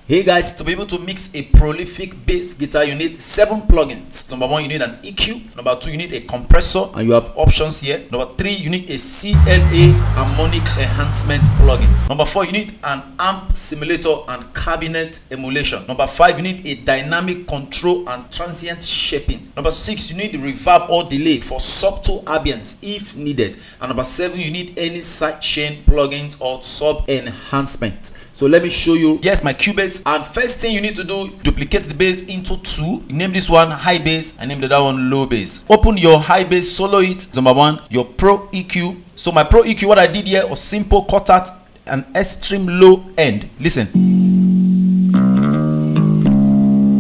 Hey guys, to be able to mix a prolific bass guitar, you need 7 plugins. Number 1, you need an EQ. Number 2, you need a compressor, and you have options here. Number 3, you need a CLA harmonic enhancement plugin. Number 4, you need an amp simulator and cabinet emulation. Number 5, you need a dynamic control and transient shaping. Number 6, you need reverb or delay for subtle ambience if needed. And number 7, you need any sidechain plugins or sub enhancement. So let me show you. Yes, my Cubase. And first thing you need to do, duplicate the bass into 2. Name this one high bass and name the other one low bass. Open your high bass, solo it. Number 1, your Pro EQ. So my Pro EQ, what I did here was simple, cut out an extreme low end. Listen.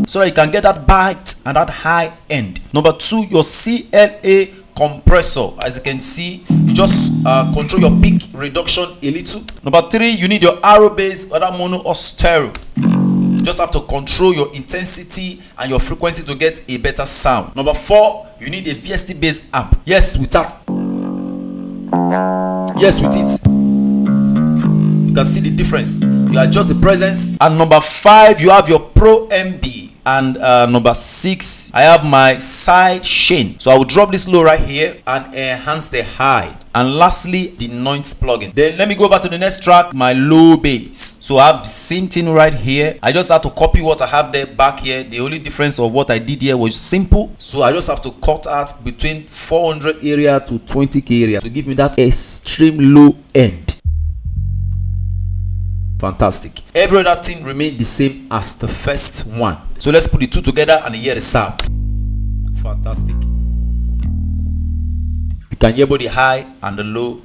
So that you can get that bite and that high end. Number 2, your CLA compressor. As you can see, you just control your peak reduction a little. Number 3, you need your arrow bass, whether mono or stereo. You just have to control your intensity and your frequency to get a better sound. Number 4, you need a VST bass amp. Yes, with that. Yes, with it. You can see the difference. You adjust the presence. And number 5, you have your Pro MB. And number 6, I have my side chain. So I will drop this low right here and enhance the high. And lastly, the noise plugin. Then let me go over to the next track, my low bass. So I have the same thing right here. I just have to copy what I have there back here. The only difference of what I did here was simple. So I just have to cut out between 400 area to 20k area to give me that extreme low end. Fantastic. Every other thing remained the same as the first one. So let's put the two together and hear the sound. Fantastic. You can hear both the high and the low.